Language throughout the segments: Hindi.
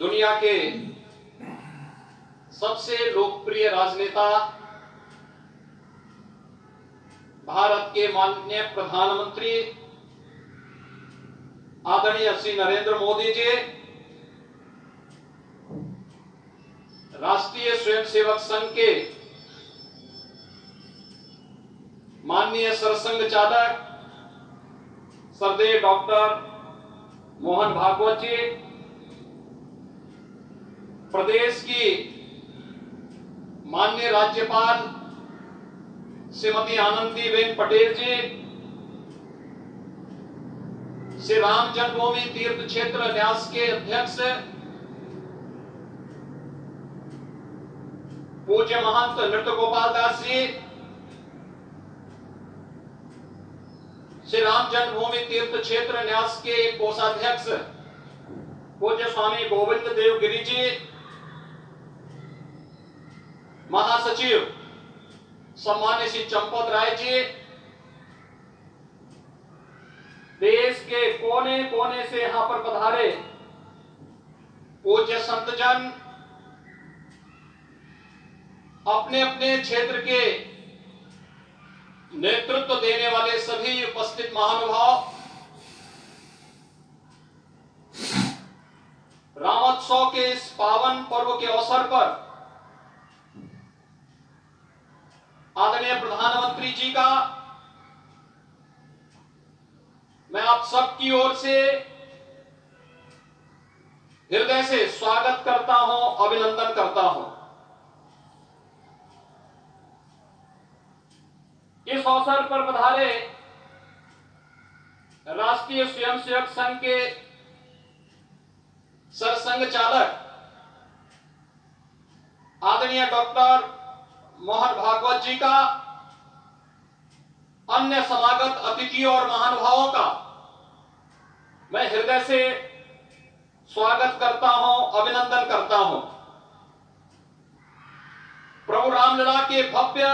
दुनिया के सबसे लोकप्रिय राजनेता भारत के माननीय प्रधानमंत्री आदरणीय श्री नरेंद्र मोदी जी, राष्ट्रीय स्वयंसेवक संघ के माननीय सरसंघ चालक श्रद्धेय डॉक्टर मोहन भागवत जी, प्रदेश की माननीय राज्यपाल श्रीमती आनंदीबेन पटेल जी, श्री राम जन्मभूमि तीर्थ क्षेत्र न्यास के अध्यक्ष पूज्य महंत नृत्य गोपाल दास जी, श्री राम जन्मभूमि तीर्थ क्षेत्र न्यास के कोषाध्यक्ष पूज्य स्वामी गोविंद देव गिरि जी, महासचिव सम्मान्य श्री चंपत राय जी, देश के कोने कोने से यहां पर पधारे पूज्य संतजन, अपने अपने क्षेत्र के नेतृत्व देने वाले सभी उपस्थित महानुभाव, रामोत्सव के इस पावन पर्व के अवसर पर आदरणीय प्रधानमंत्री जी का मैं आप सबकी ओर से हृदय से स्वागत करता हूं, अभिनंदन करता हूं। इस अवसर पर पधारे राष्ट्रीय स्वयंसेवक संघ के सरसंघ चालक आदरणीय डॉक्टर मोहन भागवत जी का, अन्य समागत अतिथियों और महानुभावों का मैं हृदय से स्वागत करता हूं, अभिनंदन करता हूं। प्रभु रामलला के भव्य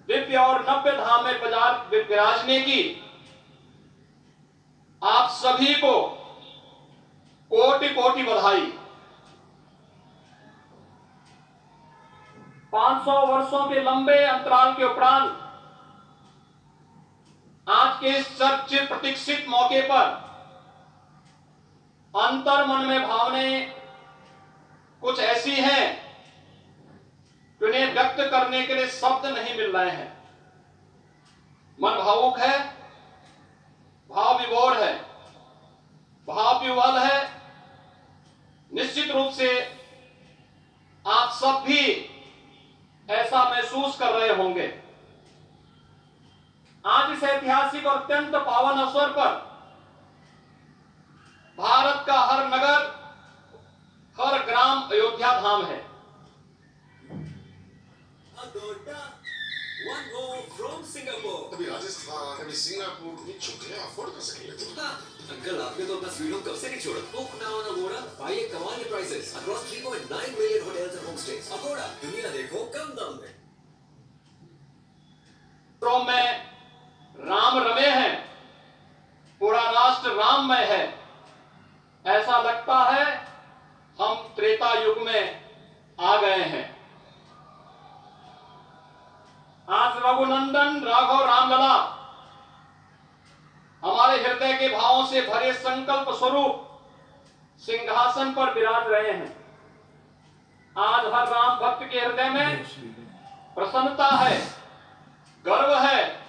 दिव्य और नव्य धाम में विराजने की आप सभी को कोटि कोटि बधाई। 500 वर्षों के लंबे अंतराल के उपरांत आज के इस चर्चित प्रतीक्षित मौके पर अंतर मन में भावनाएं कुछ ऐसी हैं कि उन्हें व्यक्त करने के लिए शब्द नहीं मिल रहे हैं। मन भावुक है, भाव विभोर है, भाव विह्वल है। निश्चित रूप से आप सब भी ऐसा महसूस कर रहे होंगे। आज इस ऐतिहासिक और अत्यंत पावन अवसर पर भारत का हर नगर, हर ग्राम अयोध्या धाम है। One go from Singapore. कभी राजस्थान, कभी सिंगापुर, इतनी छुट्टियां अफोर्ड कर सकेंगे तुम? अंकल आपने तो अपना स्वीडन कब से नहीं छोड़ा? Book now on Agoda. Buy a कमाल prices across 3.9 million hotels and homestays. Agoda, दुनिया देखो कम दाम में। में राम रमे हैं, पूरा राष्ट्र राममय है। ऐसा लगता है हम त्रेता युग में आ गए हैं। आज रघुनंदन राघव रामलला हमारे हृदय के भावों से भरे संकल्प स्वरूप सिंहासन पर विराज रहे हैं। आज हर राम भक्त के हृदय में प्रसन्नता है, गर्व है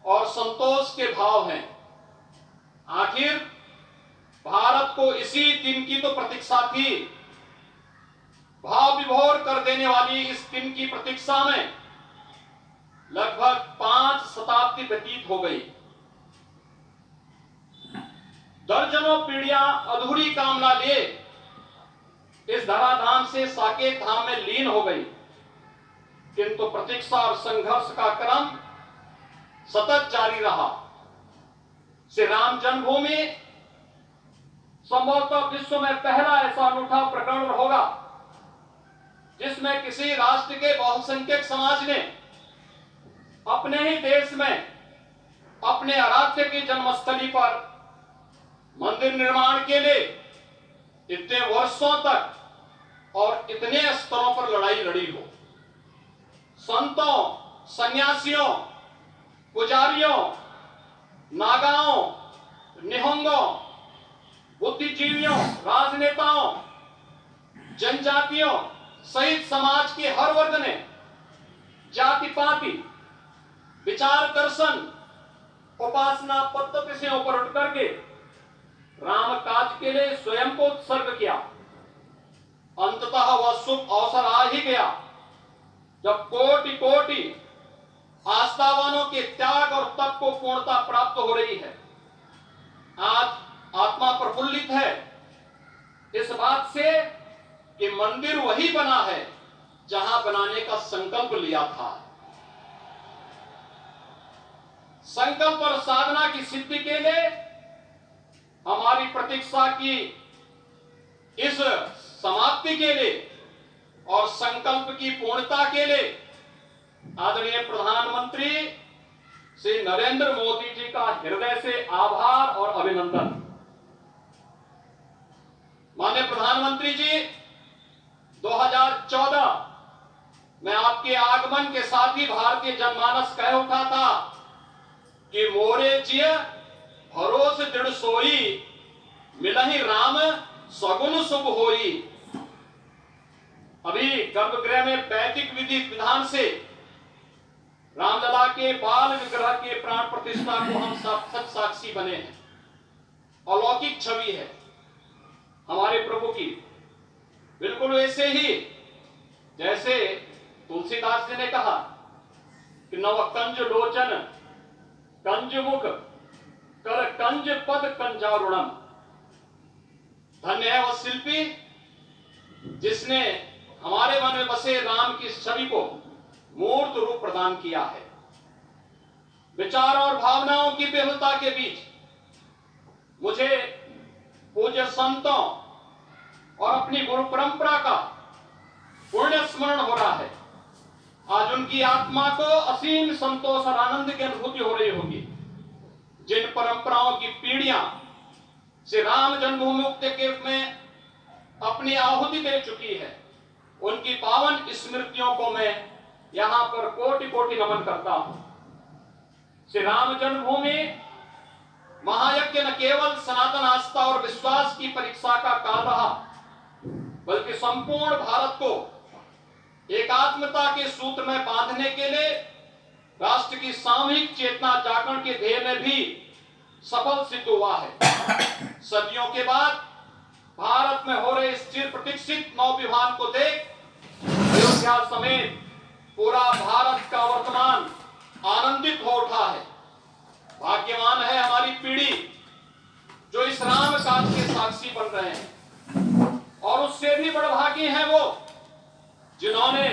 और संतोष के भाव हैं। आखिर भारत को इसी दिन की तो प्रतीक्षा थी। भाव विभोर कर देने वाली इस दिन की प्रतीक्षा में लगभग 5 शताब्दी व्यतीत हो गई। दर्जनों पीढ़ियां अधूरी कामना लिए इस धराधाम से साकेत धाम में लीन हो गई, किंतु प्रतीक्षा और संघर्ष का क्रम सतत जारी रहा। श्री राम जन्मभूमि संभवतः विश्व में पहला ऐसा अनूठा प्रकरण होगा जिसमें किसी राष्ट्र के बहुसंख्यक समाज ने अपने ही देश में अपने आराध्य की जन्मस्थली पर मंदिर निर्माण के लिए इतने वर्षों तक और इतने स्तरों पर लड़ाई लड़ी हो, संतों, सन्यासियों, पुजारियों, नागाओं, निहंगों, बुद्धिजीवियों, राजनेताओं, जनजातियों सहित समाज के हर वर्ग ने जाति पाति, विचार दर्शन, उपासना पद्धति से ऊपर उठ करके राम काज के लिए स्वयं को उत्सर्ग किया। अंततः वह शुभ अवसर आ ही गया जब कोटि कोटि आस्थावानों के त्याग और तप को पूर्णता प्राप्त हो रही है। आज आत्मा प्रफुल्लित है इस बात से कि मंदिर वही बना है जहां बनाने का संकल्प लिया था। संकल्प और साधना की सिद्धि के लिए हमारी प्रतीक्षा की इस समाप्ति के लिए और संकल्प की पूर्णता के लिए आदरणीय प्रधानमंत्री श्री नरेंद्र मोदी जी का हृदय से आभार और अभिनंदन। माननीय प्रधानमंत्री जी, 2014 में आपके आगमन के साथ ही भारतीय जनमानस कह उठा था कि मोरे जिय भरोस दृढ़ सोई, मिलहि राम सगुन शुभ होई। अभी गर्भगृह में वैदिक विधि विधान से रामलला के बाल विग्रह के प्राण प्रतिष्ठा को हम साक्षात साक्षी बने हैं। अलौकिक छवि है हमारे प्रभु की, बिल्कुल वैसे ही जैसे तुलसीदास जी ने कहा कि नव कंज लोचन कंज मुख कर कंज पद कंजारुणम। धन्य है वह शिल्पी जिसने हमारे मन में बसे राम की छवि को मूर्त रूप प्रदान किया है। विचार और भावनाओं की बेहुलता के बीच मुझे पूज्य संतों और अपनी गुरु परंपरा का पुण्य स्मरण हो रहा है। आज उनकी आत्मा को असीम संतोष और आनंद की अनुभूति हो रही होगी। जिन परंपराओं की पीढ़ियां श्री राम जन्मभूमि के रूप में अपनी आहुति दे चुकी है, उनकी पावन स्मृतियों को मैं यहां पर कोटि कोटि नमन करता हूं। श्री राम जन्मभूमि महायज्ञ न केवल सनातन आस्था और विश्वास की परीक्षा का काल रहा, बल्कि संपूर्ण भारत को एकात्मता के सूत्र में बांधने के लिए राष्ट्र की सामूहिक चेतना जागरण के ध्येय में भी सफल सिद्ध हुआ है। सदियों के बाद भारत में हो रहे इस चिर प्रतीक्षित नवविवाह को देख अयोध्या समेत पूरा भारत का वर्तमान आनंदित हो उठा है। भाग्यवान है हमारी पीढ़ी जो इस राम काज के साक्षी बन रहे हैं, और उससे भी बड़ भागी हैं वो जिन्होंने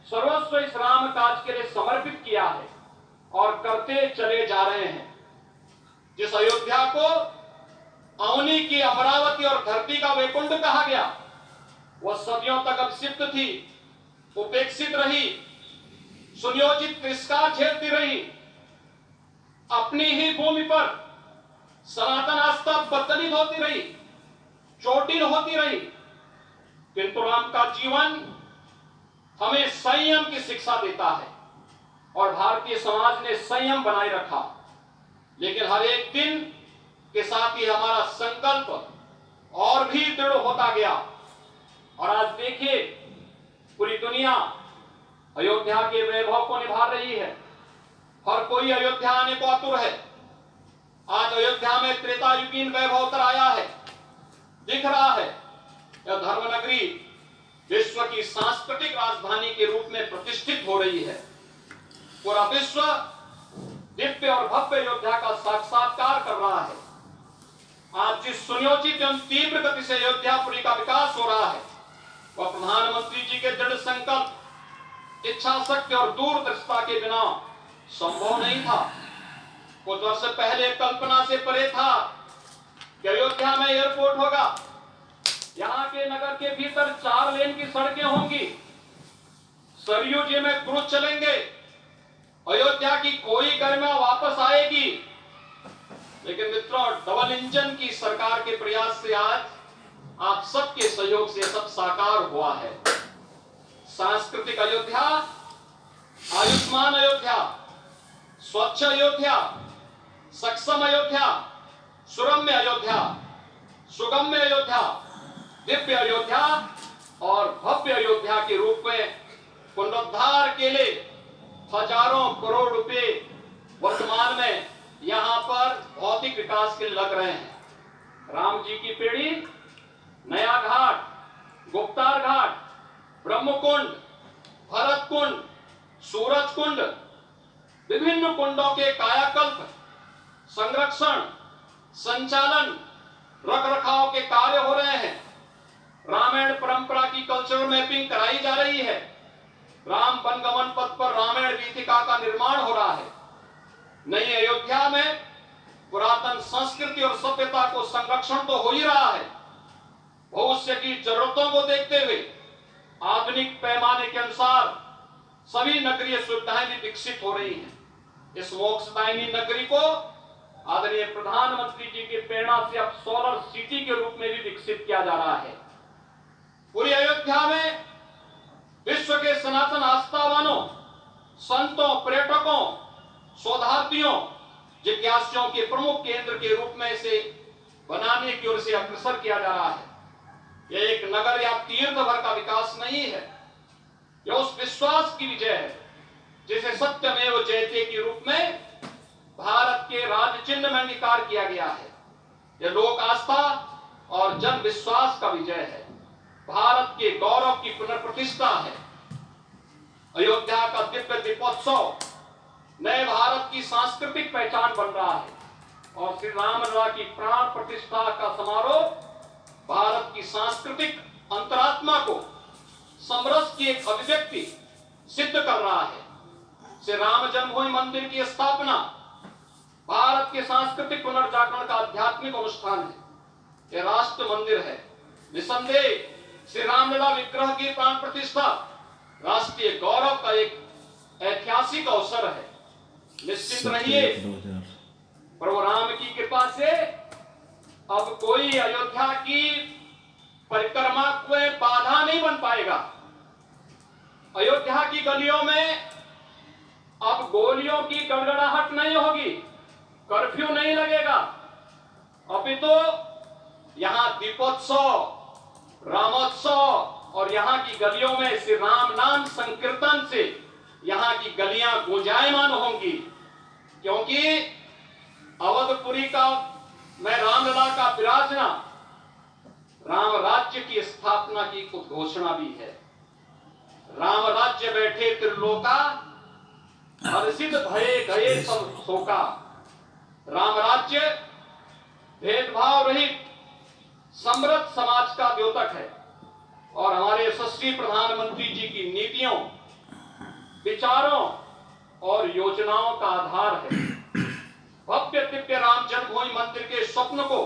सर्वस्व इस राम काज के लिए समर्पित किया है और करते चले जा रहे हैं। जिस अयोध्या को अवनी की अमरावती और धरती का वैकुंठ कहा गया, वह सदियों तक अभिषिक्त थी, उपेक्षित रही, सुनियोजित तिरस्कार झेलती रही। अपनी ही भूमि पर सनातन आस्था बदलित होती रही, चोटिल होती रही, किंतु राम का जीवन हमें संयम की शिक्षा देता है और भारतीय समाज ने संयम बनाए रखा। लेकिन हर एक दिन के साथ ही हमारा संकल्प और भी दृढ़ होता गया, और आज देखिए पूरी दुनिया अयोध्या के वैभव को निभा रही है। हर कोई अयोध्या आने को आतुर है। आज अयोध्या में त्रेतायुगीन वैभव उतर आया है, दिख रहा है। यह धर्मनगरी विश्व की सांस्कृतिक राजधानी के रूप में प्रतिष्ठित हो रही है। पूरा विश्व दिव्य और भव्य अयोध्या का साक्षात्कार कर रहा है। आज जिस सुनियोजित एवं तीव्र गति से अयोध्यापुरी का विकास हो रहा है, वह प्रधानमंत्री जी के दृढ़ संकल्प, इच्छा शक्ति और दूरदर्शिता के बिना संभव नहीं था। कुछ वर्ष पहले कल्पना से परे था कि अयोध्या में एयरपोर्ट होगा, यहाँ के नगर के भीतर 4 लेन की सड़कें होंगी, सरयू जी में क्रूज चलेंगे, अयोध्या की कोई गरिमा वापस आएगी। लेकिन मित्रों, डबल इंजन की सरकार के प्रयास से आज आप सबके सहयोग से सब साकार हुआ है। सांस्कृतिक अयोध्या, आयुष्मान अयोध्या, स्वच्छ अयोध्या, सक्षम अयोध्या, सुरम्य अयोध्या, सुगम्य अयोध्या, दिव्य अयोध्या और भव्य अयोध्या के रूप में पुनरुद्धार के लिए हजारों करोड़ रुपए वर्तमान में यहां पर भौतिक विकास के लिए लग रहे हैं। राम जी की पीढ़ी, नया घाट, गुप्तार घाट, ब्रह्मकुंड, भरत कुंड, सूरज कुंड, विभिन्न कुंडों के कायाकल्प, संरक्षण, संचालन, रखरखाव के कार्य हो रहे हैं। रामायण परंपरा की कल्चरल मैपिंग कराई जा रही है। राम वनगमन पथ पर रामायण वीथिका का निर्माण हो रहा है। नई अयोध्या में पुरातन संस्कृति और सभ्यता को संरक्षण तो हो ही रहा है। भविष्य की जरूरतों को देखते हुए आधुनिक पैमाने के अनुसार सभी नगरीय सुविधाएं भी विकसित हो रही हैं। इस मोक्षदायिनी नगरी को आदरणीय प्रधानमंत्री जी की प्रेरणा से अब सोलर सिटी के रूप में भी विकसित किया जा रहा है। पूरी अयोध्या में विश्व के सनातन आस्थावानों, संतों, पर्यटकों, शोधार्थियों, जिज्ञासुओं के प्रमुख केंद्र के रूप में इसे बनाने की ओर से अग्रसर किया जा रहा है। यह एक नगर या तीर्थ भर का विकास नहीं है, यह उस विश्वास की विजय है जिसे सत्यमेव जयते के रूप में भारत के राज चिन्ह में अंगीकार किया गया है। यह लोक आस्था और जन विश्वास का विजय है, भारत के गौरव की पुनर्प्रतिष्ठा है। अयोध्या का दिव्य दीपोत्सव नए भारत की सांस्कृतिक पहचान बन रहा है और श्री रामलला की प्राण प्रतिष्ठा का समारोह भारत की सांस्कृतिक अंतरात्मा को समरस की एक अभिव्यक्ति सिद्ध कर रहा है। श्री राम जन्मभूमि मंदिर की स्थापना भारत के सांस्कृतिक पुनर्जागरण का आध्यात्मिक अनुष्ठान है। यह राष्ट्र मंदिर है। निसंदेह श्री रामलला विग्रह की प्राण प्रतिष्ठा राष्ट्रीय गौरव का एक ऐतिहासिक अवसर है। निश्चित रहिए, प्रभु राम की कृपा से अब कोई अयोध्या की परिक्रमा में बाधा नहीं बन पाएगा। अयोध्या की गलियों में अब गोलियों की गड़गड़ाहट नहीं होगी, कर्फ्यू नहीं लगेगा। अभी तो यहां दीपोत्सव, रामोत्सव और यहां की गलियों में श्री राम नाम संकीर्तन से यहां की गलियां गुंजायमान होंगी, क्योंकि अवधपुरी का मैं रामलला का विराजना राम राज्य की स्थापना की उद्घोषणा भी है। राम राज्य बैठे त्रिलोका, हर्षित भये गए सब शोका। राम राज्य भेदभाव रहित समृद्ध समाज का द्योतक है और हमारे यशस्वी प्रधानमंत्री जी की नीतियों, विचारों और योजनाओं का आधार है। भव्य दिव्य राम जन्मभूमि मंदिर के स्वप्न को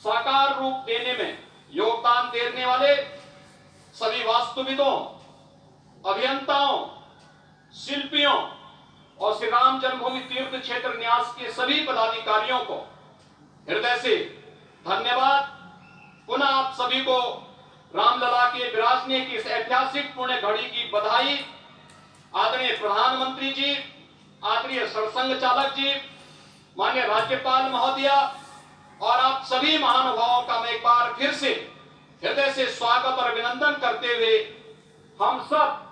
साकार रूप देने में योगदान देने वाले सभी वास्तुविदों, अभियंताओं, शिल्पियों और श्री राम जन्मभूमि तीर्थ क्षेत्र न्यास के सभी पदाधिकारियों को हृदय से धन्यवाद। पुनः आप सभी को रामलला के विराजने की इस ऐतिहासिक पुण्य घड़ी की बधाई। आदरणीय प्रधानमंत्री जी, आदरणीय सरसंघ चालक जी, माननीय राज्यपाल महोदया और आप सभी महानुभावों का मैं एक बार फिर से हृदय से स्वागत और अभिनंदन करते हुए हम सब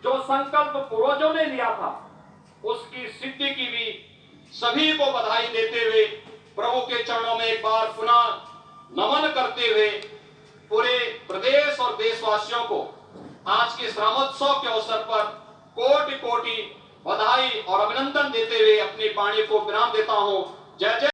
जो संकल्प पूर्वजों ने लिया था उसकी सिद्धि की भी सभी को बधाई देते हुए प्रभु के चरणों में एक बार पुनः नमन करते हुए पूरे प्रदेश और देशवासियों को आज के रामोत्सव के अवसर पर कोटि कोटि बधाई और अभिनंदन देते हुए अपनी वाणी को विराम देता हूं। जय जय।